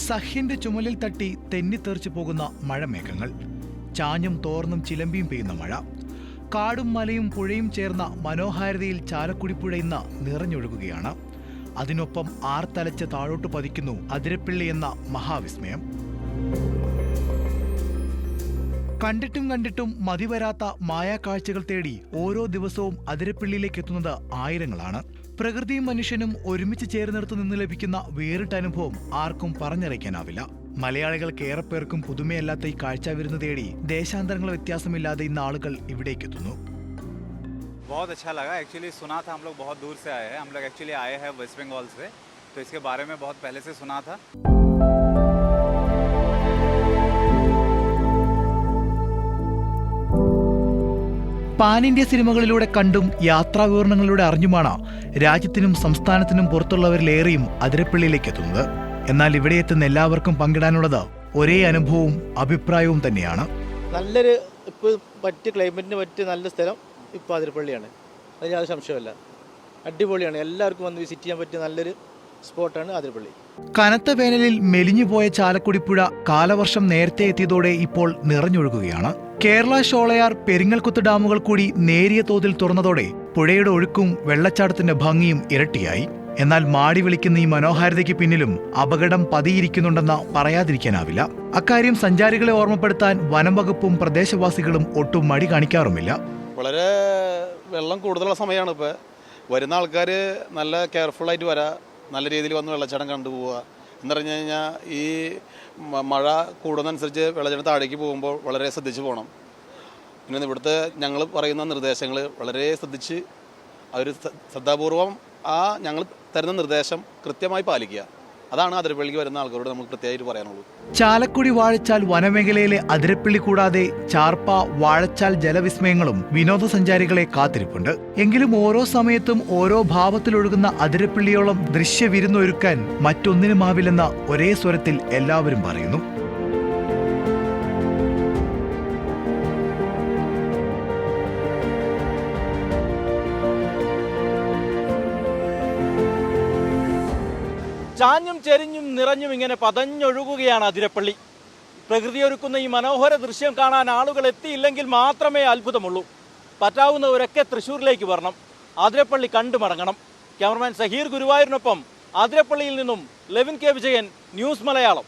സഹ്യന്റെ ചുമലിൽ തട്ടി തെന്നിത്തെറിച്ചു പോകുന്ന മഴമേഘങ്ങൾ, ചാഞ്ഞും തോർന്നും ചിലമ്പിയും പെയ്യുന്ന മഴ, കാടും മലയും പുഴയും ചേർന്ന മനോഹാരിതയിൽ ചാലക്കുടിപ്പുഴ ഇന്ന് നിറഞ്ഞൊഴുകുകയാണ്. അതിനൊപ്പം ആർത്തലച്ച് താഴോട്ട് പതിക്കുന്നു അതിരപ്പിള്ളി എന്ന മഹാവിസ്മയം. കണ്ടിട്ടും മതിവരാത്ത മായാക്കാഴ്ചകൾ തേടി ഓരോ ദിവസവും അതിരപ്പിള്ളിയിലേക്ക് എത്തുന്നത് ആയിരങ്ങളാണ്. പ്രകൃതിയും മനുഷ്യനും ഒരുമിച്ച് ചേർന്നിടത്തു നിന്ന് ലഭിക്കുന്ന വേറിട്ട അനുഭവം ആർക്കും പറഞ്ഞറിയിക്കാനാവില്ല. മലയാളികൾക്ക് ഏറെപ്പേർക്കും പുതുമയല്ലാത്ത ഈ കാഴ്ച വിരുന്ന് തേടി ദേശാന്തരങ്ങൾ വ്യത്യാസമില്ലാതെ ഇന്ന് ആളുകൾ ഇവിടേക്ക് എത്തുന്നു. बहुत अच्छा लगा। एक्चुअली सुना था, हम लोग बहुत दूर से आए हैं। हम लोग एक्चुअली आए हैं वेस्ट बंगाल से, तो इसके बारे में बहुत पहले से सुना था. പാൻ ഇന്ത്യ സിനിമകളിലൂടെ കണ്ടും യാത്രാവിവരണങ്ങളിലൂടെ അറിഞ്ഞുമാണ് രാജ്യത്തിനും സംസ്ഥാനത്തിനും പുറത്തുള്ളവരിലേറെയും അതിരപ്പള്ളിയിലേക്ക് എത്തുന്നത്. എന്നാൽ ഇവിടെ എത്തുന്ന എല്ലാവർക്കും പങ്കിടാനുള്ളത് ഒരേ അനുഭവവും അഭിപ്രായവും തന്നെയാണ്. നല്ലൊരു ഇപ്പോൾ പറ്റിയ ക്ലൈമറ്റിന് പറ്റിയ നല്ല സ്ഥലം ഇപ്പോൾ അതിരപ്പള്ളിയാണ്. അതിൽ യാതൊരു സംശയമല്ല. അടിപൊളിയാണ്. എല്ലാവർക്കും വന്ന് വിസിറ്റ് ചെയ്യാൻ പറ്റിയ നല്ലൊരു സ്പോട്ടാണ് അതിരപ്പള്ളി. കനത്ത വേനലിൽ മെലിഞ്ഞുപോയ ചാലക്കുടിപ്പുഴ കാലവർഷം നേരത്തെ എത്തിയതോടെ ഇപ്പോൾ നിറഞ്ഞൊഴുകുകയാണ്. കേരള ഷോളയാർ പെരിങ്ങൽകുത്ത് ഡാമുകൾ കൂടി നേരിയ തോതിൽ തുറന്നതോടെ പുഴയുടെ ഒഴുക്കും വെള്ളച്ചാട്ടത്തിന്റെ ഭംഗിയും ഇരട്ടിയായി. എന്നാൽ മാടി വിളിക്കുന്ന ഈ മനോഹാരിതയ്ക്ക് പിന്നിലും അപകടം പതിയിരിക്കുന്നുണ്ടെന്ന് പറയാതിരിക്കാനാവില്ല. അക്കാര്യം സഞ്ചാരികളെ ഓർമ്മപ്പെടുത്താൻ വനം വകുപ്പും പ്രദേശവാസികളും ഒട്ടും മടി കാണിക്കാറുമില്ല. വളരെ വെള്ളം കൂടുതലുള്ള സമയമാണ്. ഇപ്പോൾ വരുന്ന ആൾക്കാർ നല്ല കെയർഫുള്ളായിട്ട് വരാം, നല്ല രീതിയിൽ വന്ന് വെള്ളച്ചാട്ടം കണ്ടുപോവുക. എന്ന് പറഞ്ഞു കഴിഞ്ഞാൽ ഈ മഴ കൂടുന്നതനുസരിച്ച് വെള്ളച്ചാട്ടം താഴേക്ക് പോകുമ്പോൾ വളരെ ശ്രദ്ധിച്ച് പോകണം. പിന്നെ ഇവിടുത്തെ ഞങ്ങൾ പറയുന്ന നിർദ്ദേശങ്ങൾ വളരെ ശ്രദ്ധിച്ച് അവർ ശ്രദ്ധാപൂർവം ഞങ്ങൾ തരുന്ന നിർദ്ദേശം കൃത്യമായി പാലിക്കുക. അതാണ് അതിരപ്പള്ളിക്ക് വരുന്ന ആൾക്കാരോട് നമുക്ക് പ്രത്യേകമായിട്ട് പറയാനുള്ളൂ. ചാലക്കുടി വാഴച്ചാൽ വനമേഖലയിലെ അതിരപ്പള്ളി കൂടാതെ ചാർപ്പ, വാഴച്ചാൽ ജലവിസ്മയങ്ങളും വിനോദസഞ്ചാരികളെ കാത്തിരിപ്പുണ്ട്. എങ്കിലും ഓരോ സമയത്തും ഓരോ ഭാവത്തിലൊഴുകുന്ന അതിരപ്പള്ളിയോളം ദൃശ്യവിരുന്നൊരുക്കാൻ മറ്റൊന്നിനുമാവില്ലെന്ന് ഒരേ സ്വരത്തിൽ എല്ലാവരും പറയുന്നു. ചാഞ്ഞും ചെരിഞ്ഞും നിറഞ്ഞും ഇങ്ങനെ പതഞ്ഞൊഴുകുകയാണ് അതിരപ്പള്ളി. പ്രകൃതിയൊരുക്കുന്ന ഈ മനോഹര ദൃശ്യം കാണാൻ ആളുകൾ എത്തിയില്ലെങ്കിൽ മാത്രമേ അത്ഭുതമുള്ളൂ. പറ്റാവുന്നവരൊക്കെ തൃശ്ശൂരിലേക്ക് വരണം, അതിരപ്പള്ളി കണ്ടു മടങ്ങണം. ക്യാമറമാൻ സഹീർ ഗുരുവായൂരിനൊപ്പം അതിരപ്പള്ളിയിൽ നിന്നും ലെവിൻ കെ വിജയൻ, ന്യൂസ് മലയാളം.